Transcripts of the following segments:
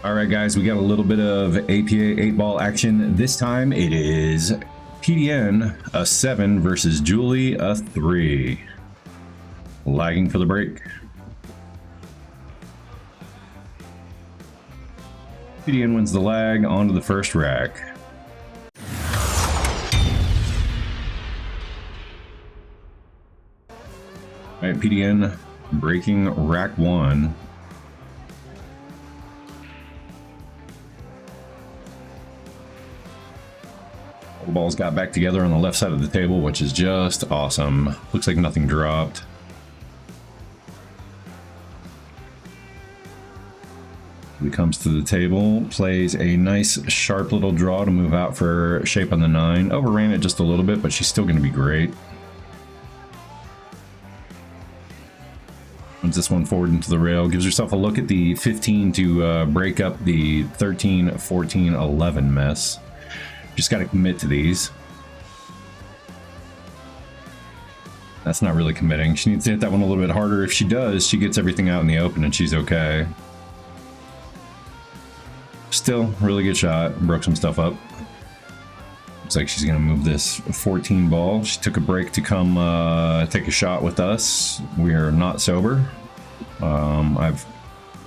All right, guys, we got a little bit of APA 8-ball action. This time it is PDN a 7 versus Julie a 3. Lagging for the break. PDN wins the lag, onto the first rack. All right, PDN breaking rack 1. The balls got back together on the left side of the table, which is just awesome. Looks like nothing dropped. He comes to the table, plays a nice sharp little draw to move out for shape on the 9. Overran it just a little bit, but she's still going to be great. Runs this one forward into the rail, gives herself a look at the 15 to break up the 13, 14, 11 mess. Just got to commit to these. That's not really committing. She needs to hit that one a little bit harder. If she does, she gets everything out in the open and she's okay. Still, really good shot. Broke some stuff up. Looks like she's going to move this 14 ball. She took a break to come take a shot with us. We are not sober. I've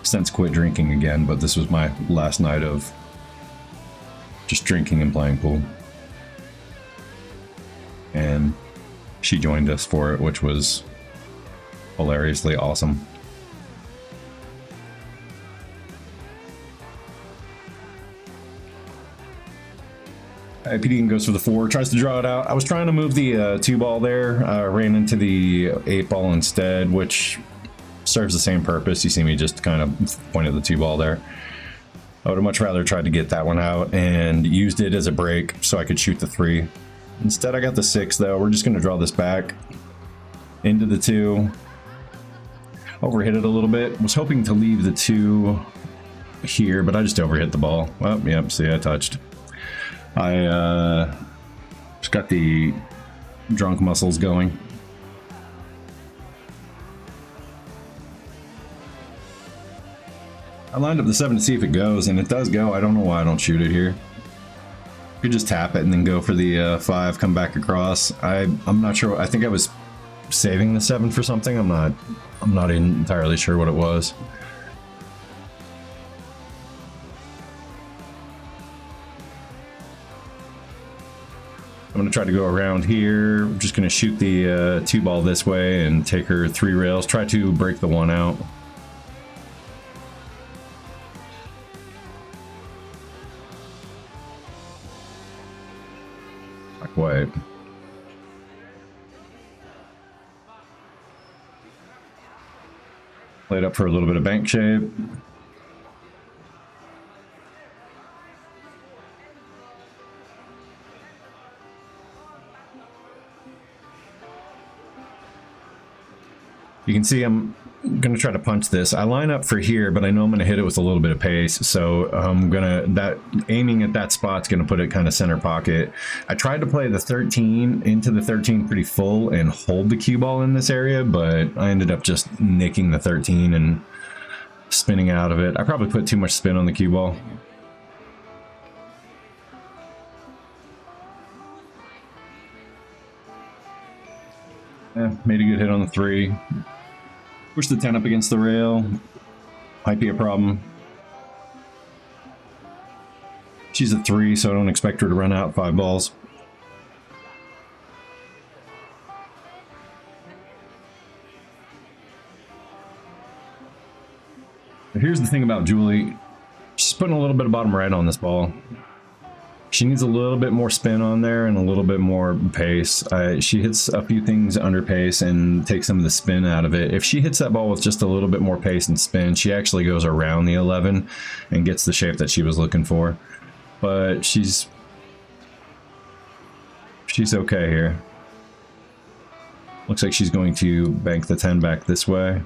since quit drinking again, but this was my last night of just drinking and playing pool. And she joined us for it, which was hilariously awesome. PDN goes for the 4, tries to draw it out. I was trying to move the 2 ball there, ran into the 8 ball instead, which serves the same purpose. You see me just kind of point at the 2 ball there. I would have much rather tried to get that one out and used it as a break so I could shoot the 3. Instead, I got the 6 though. We're just going to draw this back into the 2. Overhit it a little bit. Was hoping to leave the 2 here, but I just overhit the ball. Oh, yep, see, I touched. I just got the drunk muscles going. I lined up the 7 to see if it goes, and it does go. I don't know why I don't shoot it here. Could just tap it and then go for the 5, come back across. I'm not sure. I think I was saving the 7 for something. I'm not entirely sure what it was. I'm going to try to go around here. I'm just going to shoot the 2 ball this way and take her 3 rails. Try to break the 1 out. Not quite. Played up for a little bit of bank shape. You can see I'm going to try to punch this. I line up for here, but I know I'm going to hit it with a little bit of pace. So I'm going to, aiming at that spot's going to put it kind of center pocket. I tried to play the 13 into the 13 pretty full and hold the cue ball in this area, but I ended up just nicking the 13 and spinning out of it. I probably put too much spin on the cue ball. Made a good hit on the 3. Push the 10 up against the rail. Might be a problem. She's a 3, so I don't expect her to run out 5 balls. But here's the thing about Julie. She's putting a little bit of bottom right on this ball. She needs a little bit more spin on there and a little bit more pace. She hits a few things under pace and takes some of the spin out of it. If she hits that ball with just a little bit more pace and spin, she actually goes around the 11 and gets the shape that she was looking for. But she's okay here. Looks like she's going to bank the 10 back this way.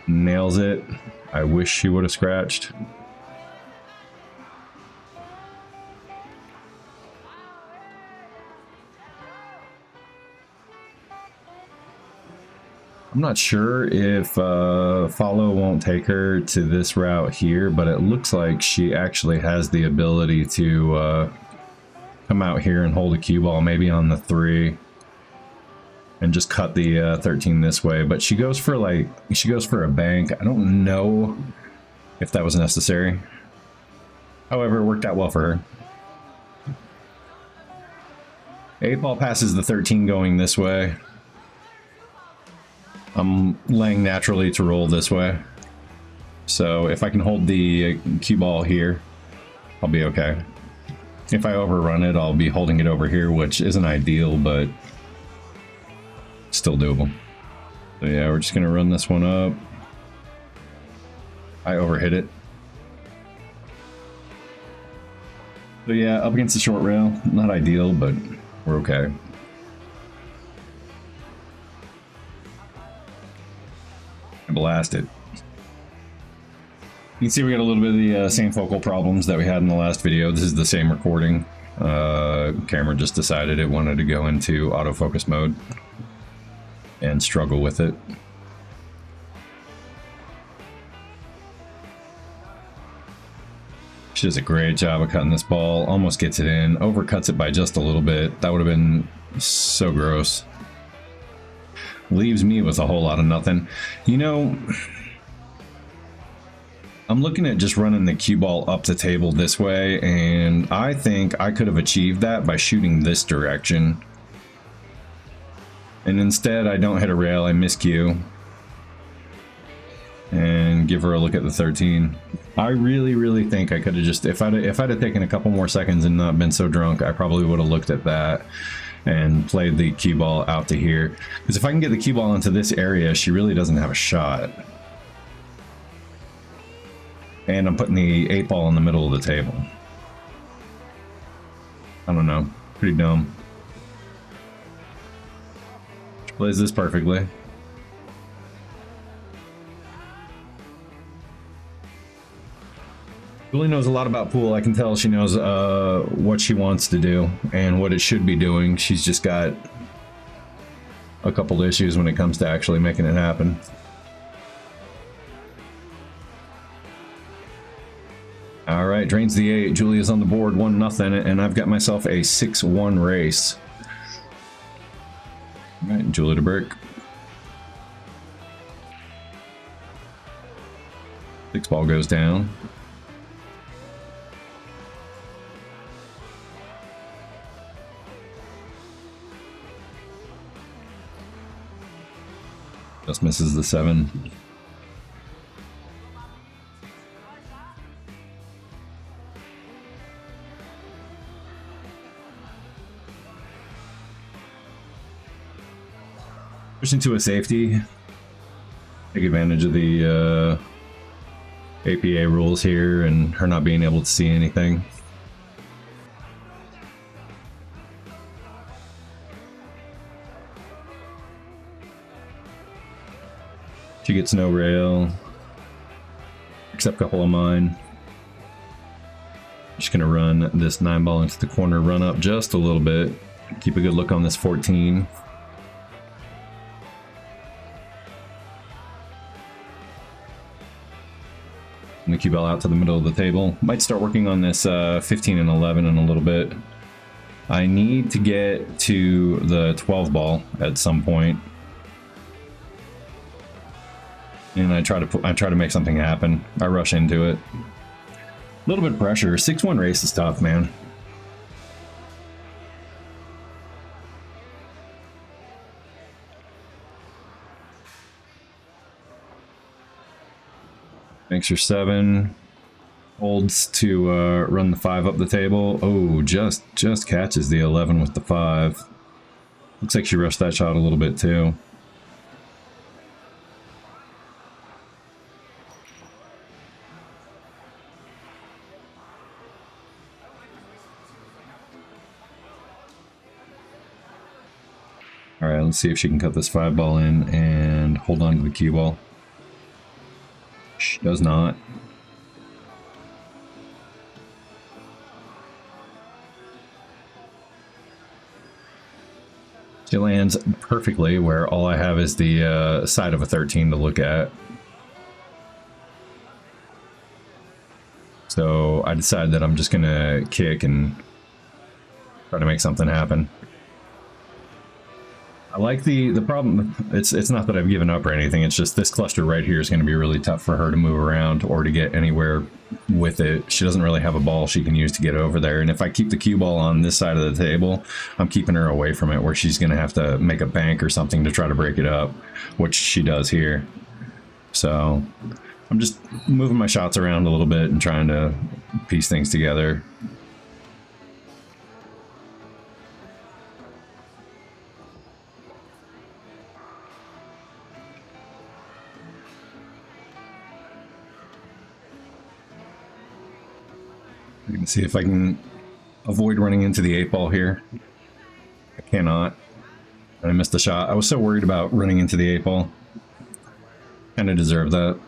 Nails it. I wish she would have scratched. I'm not sure if follow won't take her to this route here, but it looks like she actually has the ability to come out here and hold a cue ball, maybe on the 3, and just cut the 13 this way. But she goes for a bank. I don't know if that was necessary. However, it worked out well for her. 8 ball passes the 13 going this way. I'm laying naturally to roll this way. So if I can hold the cue ball here, I'll be okay. If I overrun it, I'll be holding it over here, which isn't ideal, but still doable. So yeah, we're just gonna run this one up. I overhit it. So yeah, up against the short rail, not ideal, but we're okay. I blasted. You can see we got a little bit of the same focal problems that we had in the last video. This is the same recording. Camera just decided it wanted to go into autofocus mode and struggle with it. She does a great job of cutting this ball. Almost gets it in. Overcuts it by just a little bit. That would have been so gross. Leaves me with a whole lot of nothing. You know, I'm looking at just running the cue ball up the table this way, and I think I could have achieved that by shooting this direction. And instead, I don't hit a rail, I miscue. And give her a look at the 13. I really think I could have just, if I'd have taken a couple more seconds and not been so drunk, I probably would have looked at that and played the cue ball out to here. Because if I can get the cue ball into this area, she really doesn't have a shot. And I'm putting the 8 ball in the middle of the table. I don't know, pretty dumb. She plays this perfectly. Julie knows a lot about pool. I can tell she knows what she wants to do and what it should be doing. She's just got a couple issues when it comes to actually making it happen. All right, drains the 8. Julia's on the board, 1-0, and I've got myself a 6-1 race. All right, Julia to break. 6 ball goes down. Just misses the 7. Pushing to a safety. Take advantage of the APA rules here and her not being able to see anything. She gets no rail, except a couple of mine. Just gonna run this 9 ball into the corner, run up just a little bit, keep a good look on this 14. And the cue ball out to the middle of the table. Might start working on this 15 and 11 in a little bit. I need to get to the 12 ball at some point. And I try to make something happen. I rush into it. A little bit of pressure. 6-1 race is tough, man. Makes her 7. Holds to run the 5 up the table. Oh, just catches the 11 with the 5. Looks like she rushed that shot a little bit too. All right, let's see if she can cut this 5 ball in and hold on to the cue ball. She does not. It lands perfectly where all I have is the side of a 13 to look at. So I decided that I'm just gonna kick and try to make something happen. I like the problem. It's not that I've given up or anything. It's just this cluster right here is going to be really tough for her to move around or to get anywhere with it. She doesn't really have a ball she can use to get over there. And if I keep the cue ball on this side of the table, I'm keeping her away from it, where she's going to have to make a bank or something to try to break it up, which she does here. So I'm just moving my shots around a little bit and trying to piece things together. You can see if I can avoid running into the 8-ball here. I cannot. I missed the shot. I was so worried about running into the 8-ball. Kind of deserved that.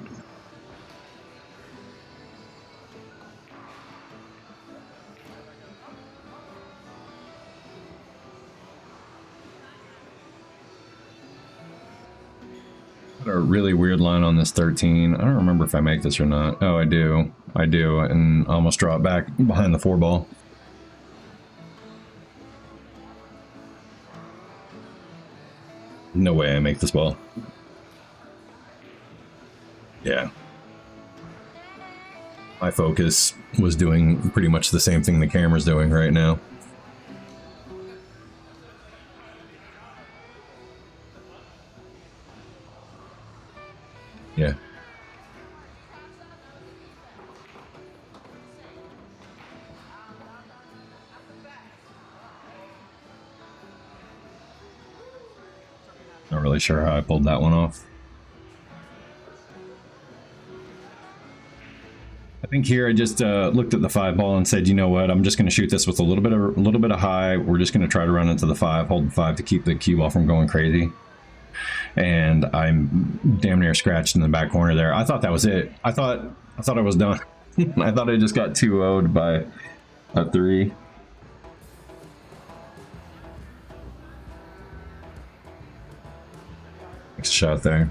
Got a really weird line on this 13. I don't remember if I make this or not. Oh, I do. I do, and almost draw it back behind the 4-ball. No way I make this ball. Yeah. My focus was doing pretty much the same thing the camera's doing right now. Yeah. Not really sure how I pulled that one off. I think here I just looked at the 5-ball and said, you know what, I'm just going to shoot this with a little bit of high. We're just going to try to run into the 5, hold the 5 to keep the cue ball from going crazy. And I'm damn near scratched in the back corner there. I thought that was it. I thought I was done. I thought I just got 2-0'd by a 3. Next shot there.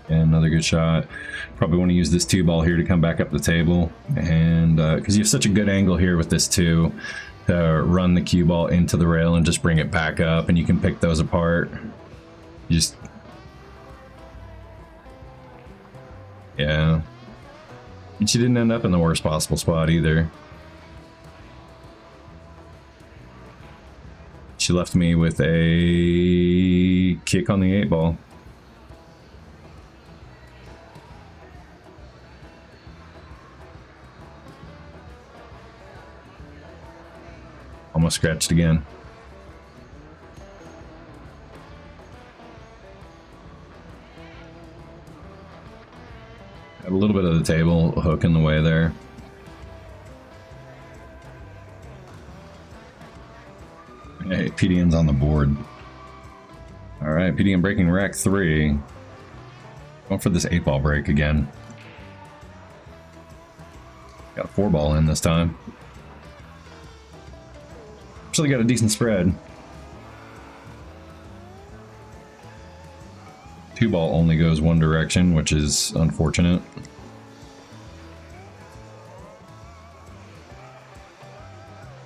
And another good shot. Probably want to use this 2-ball here to come back up the table, and because you have such a good angle here with this 2 to run the cue ball into the rail and just bring it back up, and you can pick those apart. You just, yeah. And she didn't end up in the worst possible spot either. She left me with a kick on the 8-ball. Almost scratched again. Got a little bit of the table hook in the way there. Hey, PDN's on the board. Alright, PDN breaking rack 3. Going for this 8-ball break again. Got a 4-ball in this time. Actually got a decent spread. 2-ball only goes one direction, which is unfortunate.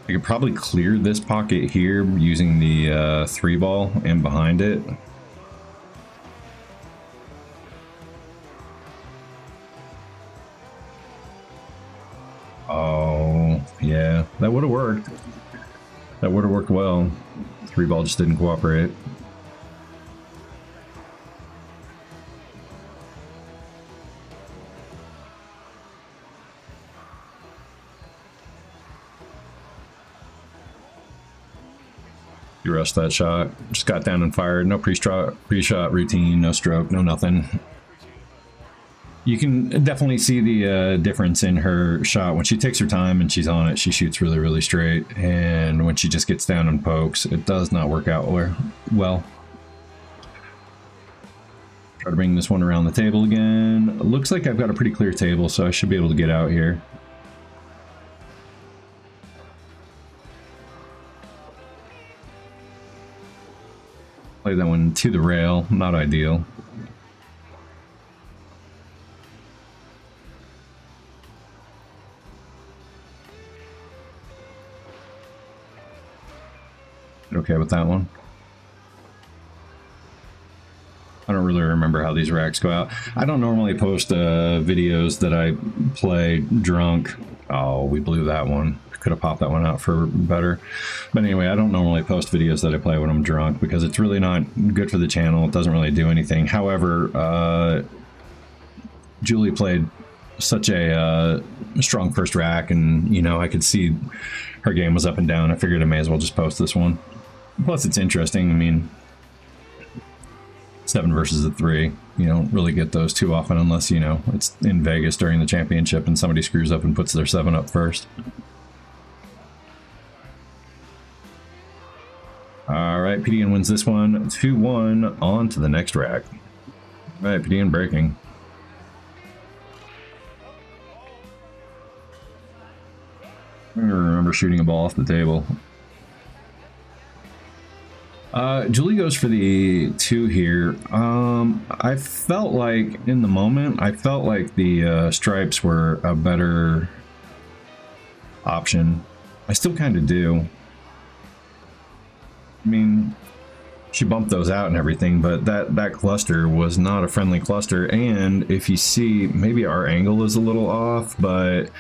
I could probably clear this pocket here using the 3-ball and behind it. Oh, yeah, that would have worked. That would have worked well. 3-ball just didn't cooperate. You rushed that shot. Just got down and fired. No pre-shot routine, no stroke, no nothing. You can definitely see the difference in her shot. When she takes her time and she's on it, she shoots really, really straight. And when she just gets down and pokes, it does not work out well. Try to bring this one around the table again. Looks like I've got a pretty clear table, so I should be able to get out here. Play that one to the rail, not ideal. Okay with that one. I don't really remember how these racks go out. I don't normally post videos that I play drunk. Oh, we blew that one. Could have popped that one out for better. But anyway, I don't normally post videos that I play when I'm drunk because it's really not good for the channel. It doesn't really do anything. However, Julie played such a strong first rack, and you know, I could see her game was up and down. I figured I may as well just post this one. Plus, it's interesting. I mean, 7 versus a 3. You don't really get those too often unless, you know, it's in Vegas during the championship and somebody screws up and puts their 7 up first. All right, PDN wins this one 2-1. On to the next rack. All right, PDN breaking. I remember shooting a ball off the table. Julie goes for the 2 here. I felt like in the moment, I felt like the stripes were a better option. I still kind of do. I mean, she bumped those out and everything, but that cluster was not a friendly cluster. And if you see, maybe our angle is a little off, but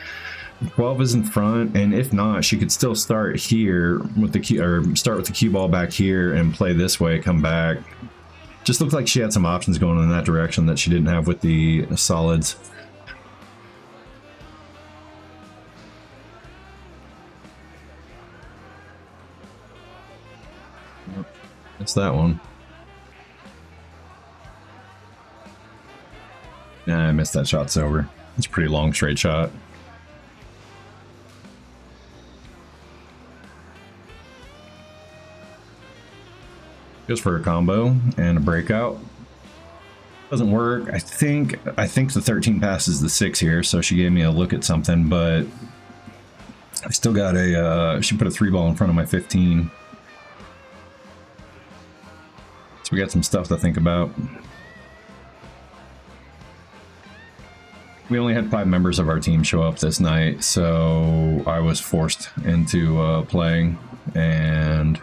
12 is in front, and if not, she could still start here with the key, or start with the cue ball back here and play this way, come back. Just looked like she had some options going in that direction that she didn't have with the solids. That's that one. Yeah, I missed that shot. Over. It's a pretty long straight shot. Goes for a combo and a breakout. Doesn't work. I think the 13 passes the 6 here, so she gave me a look at something, but I still got a she put a 3 ball in front of my 15. So we got some stuff to think about. We only had 5 members of our team show up this night, so I was forced into playing. And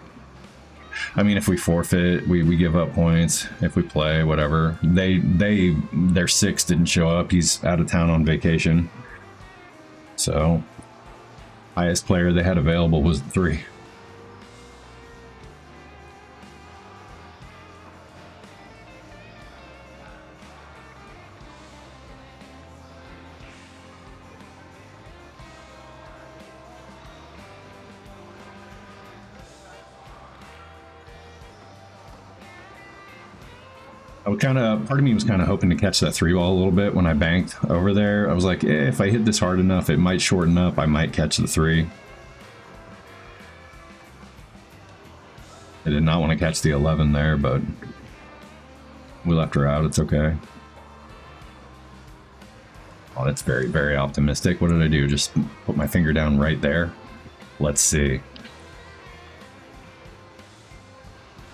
I mean, if we forfeit, we give up points. If we play, whatever. Their 6 didn't show up. He's out of town on vacation. So highest player they had available was 3. Part of me was kind of hoping to catch that 3 ball a little bit when I banked over there. I was like, if I hit this hard enough, it might shorten up. I might catch the 3. I did not want to catch the 11 there, but we left her out. It's okay. Oh, that's very, very optimistic. What did I do? Just put my finger down right there? Let's see.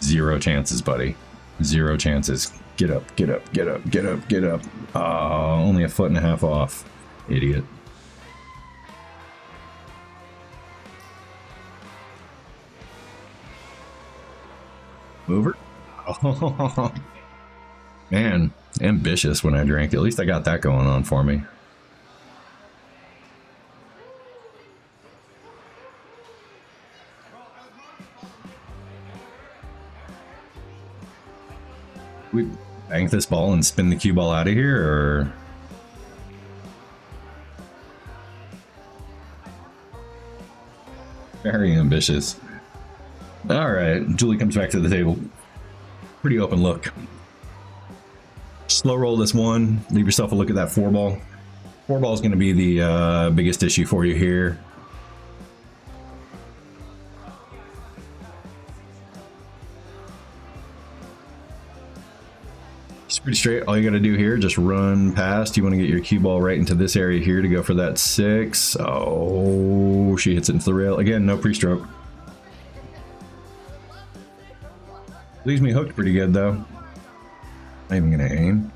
0 chances, buddy. 0 chances. Get up, get up, get up, get up, get up. Only 1.5 feet off. Idiot. Mover? Oh, man, ambitious when I drank. At least I got that going on for me. We bank this ball and spin the cue ball out of here, or very ambitious. All right, Julie comes back to the table. Pretty open look. Slow roll this one. Leave yourself a look at that 4 ball. 4 ball is going to be the biggest issue for you here. Pretty straight. All you got to do here, just run past. You want to get your cue ball right into this area here to go for that 6. Oh, she hits it into the rail. Again, no pre-stroke. Leaves me hooked pretty good, though. Not even going to aim.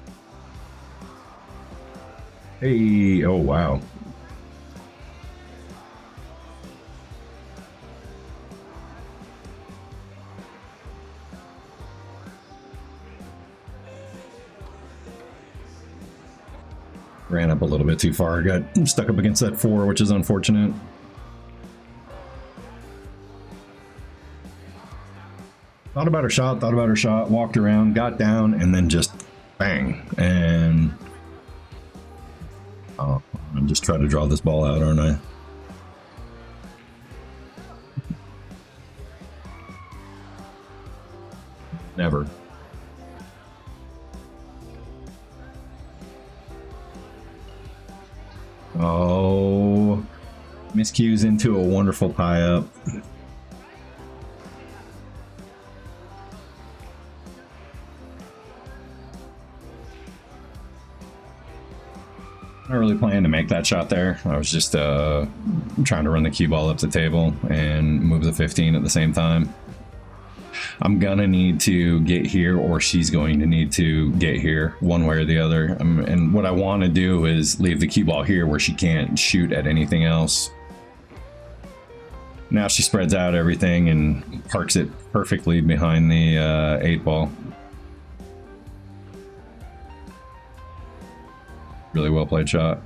Hey, oh, wow. Ran up a little bit too far. Got stuck up against that 4, which is unfortunate. Thought about her shot, walked around, got down, and then just bang. And oh, I'm just trying to draw this ball out, aren't I? Never. Oh, miscues into a wonderful pie up. Not really planning to make that shot there. I was just trying to run the cue ball up the table and move the 15 at the same time. I'm gonna need to get here, or she's going to need to get here, one way or the other. And what I want to do is leave the cue ball here where she can't shoot at anything else. Now she spreads out everything and parks it perfectly behind the 8 ball. Really well played shot.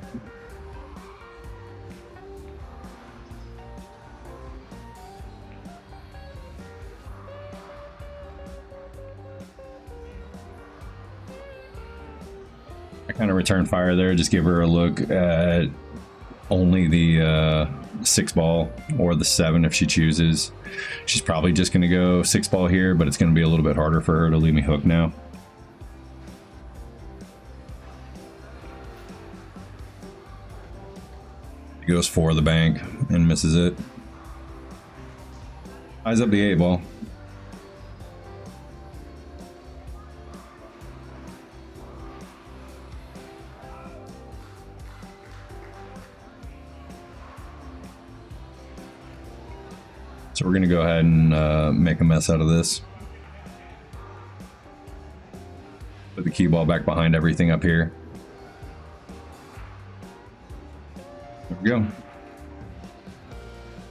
I kind of return fire there, just give her a look at only the 6 ball or the 7 if she chooses. She's probably just going to go 6 ball here, but it's going to be a little bit harder for her to leave me hooked now. She goes for the bank and misses it. Eyes up the 8 ball. So we're gonna go ahead and make a mess out of this. Put the cue ball back behind everything up here. There we go.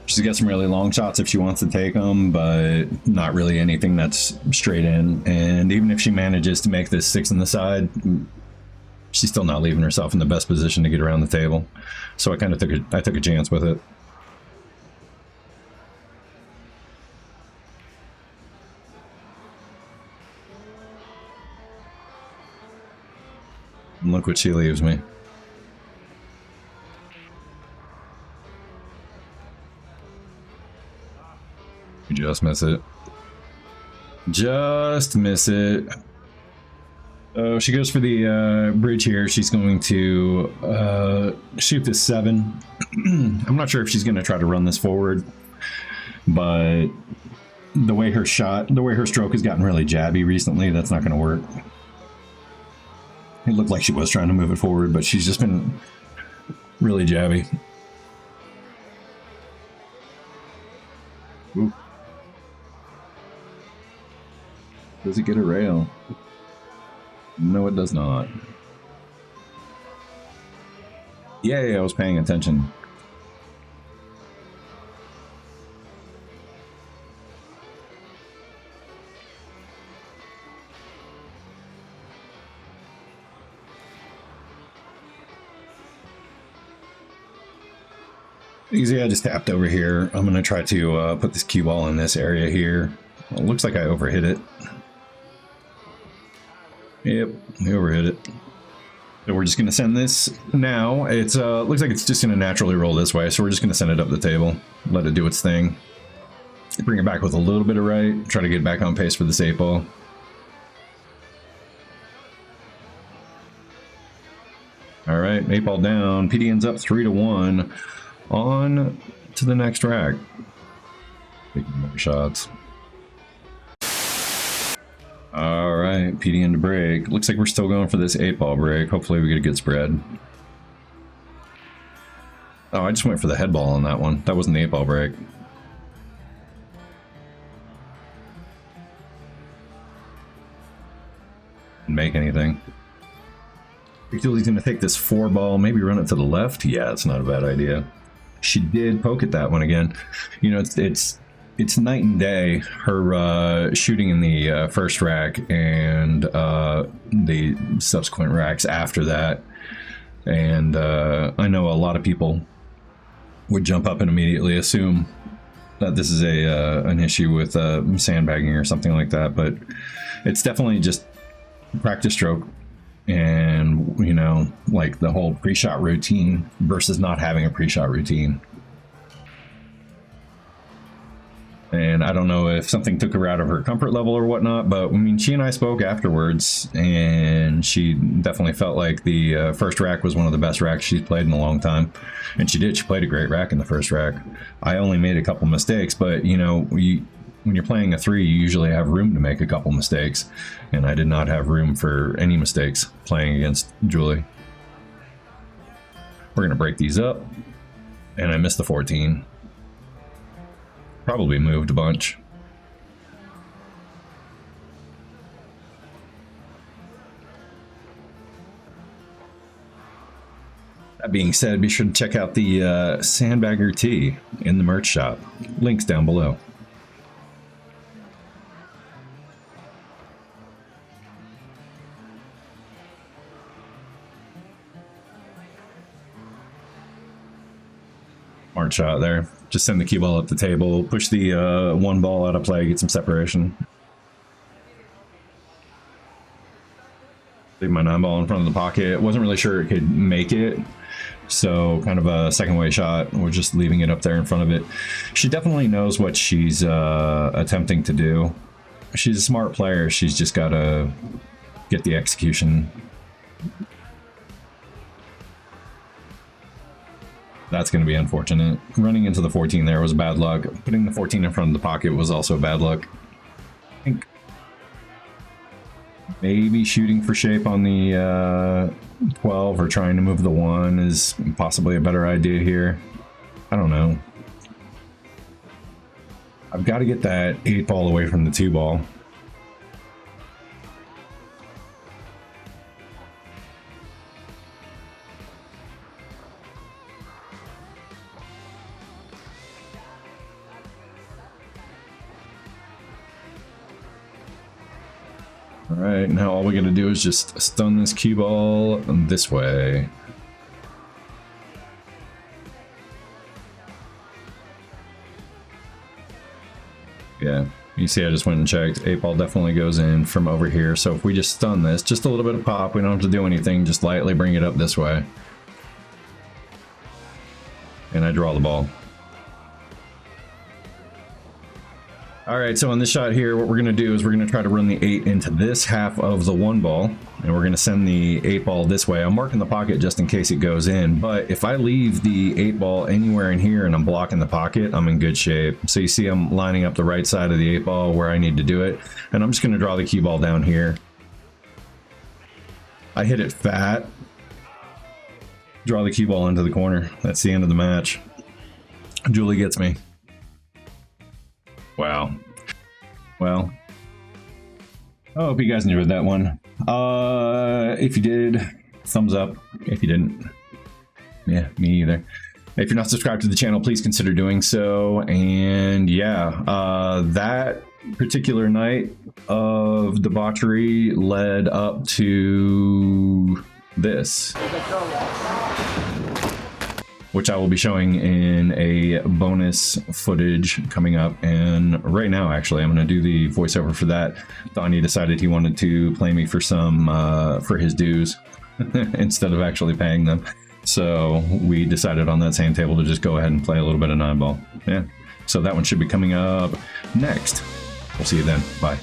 She's got some really long shots if she wants to take them, but not really anything that's straight in. And even if she manages to make this 6 on the side, she's still not leaving herself in the best position to get around the table. So I kind of took a chance with it. And look what she leaves me. You just miss it. Just miss it. So she goes for the bridge here. She's going to shoot this 7. I'm not sure if she's going to try to run this forward, but the way her stroke has gotten really jabby recently, that's not going to work. It looked like she was trying to move it forward, but she's just been really jabby. Ooh. Does it get a rail? No, it does not. Yay, I was paying attention. Easy, I just tapped over here. I'm gonna try to put this cue ball in this area here. Well, it looks like I overhit it. Yep, I overhit it. So we're just gonna send this now. It's looks like it's just gonna naturally roll this way, so we're just gonna send it up the table, let it do its thing. Bring it back with a little bit of right, try to get back on pace for this 8 ball. All right, 8 ball down. PDN's up 3-1. On to the next rack. Taking more shots. All right. right, PDN to break. Looks like we're still going for this 8-ball break. Hopefully we get a good spread. Oh, I just went for the head ball on that one. That wasn't the 8-ball break. Didn't make anything. Julie's gonna take this 4-ball, maybe run it to the left. Yeah, it's not a bad idea. She did poke at that one again. You know, it's night and day, her shooting in the first rack and the subsequent racks after that. And I know a lot of people would jump up and immediately assume that this is an issue with sandbagging or something like that, but it's definitely just practice stroke. And, you know, like the whole pre-shot routine versus not having a pre-shot routine. And I don't know if something took her out of her comfort level or whatnot, but I mean, she and I spoke afterwards, and she definitely felt like the first rack was one of the best racks she's played in a long time. And she did. She played a great rack in the first rack. I only made a couple mistakes, but, you know, when you're playing a 3, you usually have room to make a couple mistakes. And I did not have room for any mistakes playing against Julie. We're going to break these up. And I missed the 14. Probably moved a bunch. That being said, be sure to check out the Sandbagger tee in the merch shop. Links down below. Smart shot there. Just send the cue ball up the table, push the 1 ball out of play, get some separation. Leave my 9 ball in front of the pocket. Wasn't really sure it could make it, so kind of a second way shot. We're just leaving it up there in front of it. She definitely knows what she's attempting to do. She's a smart player. She's just got to get the execution. That's going to be unfortunate. Running into the 14 there was bad luck. Putting the 14 in front of the pocket was also bad luck. I think maybe shooting for shape on the 12 or trying to move the 1 is possibly a better idea here. I don't know. I've got to get that 8 ball away from the 2 ball. All right, now all we gotta do is just stun this cue ball this way. Yeah, you see I just went and checked. 8 ball definitely goes in from over here. So if we just stun this, just a little bit of pop, we don't have to do anything, just lightly bring it up this way. And I draw the ball. All right, so on this shot here, what we're gonna do is we're gonna try to run the 8 into this half of the 1 ball, and we're gonna send the 8 ball this way. I'm marking the pocket just in case it goes in, but if I leave the 8 ball anywhere in here and I'm blocking the pocket, I'm in good shape. So you see I'm lining up the right side of the 8 ball where I need to do it, and I'm just gonna draw the cue ball down here. I hit it fat, draw the cue ball into the corner. That's the end of the match. Julie gets me. Wow. Well, I hope you guys enjoyed that one. If you did, thumbs up. If you didn't, yeah, me either. If you're not subscribed to the channel, please consider doing so. And yeah, that particular night of debauchery led up to this, which I will be showing in a bonus footage coming up. And right now, actually, I'm going to do the voiceover for that. Donnie decided he wanted to play me for some, for his dues instead of actually paying them. So we decided on that same table to just go ahead and play a little bit of 9-ball. Yeah. So that one should be coming up next. We'll see you then. Bye.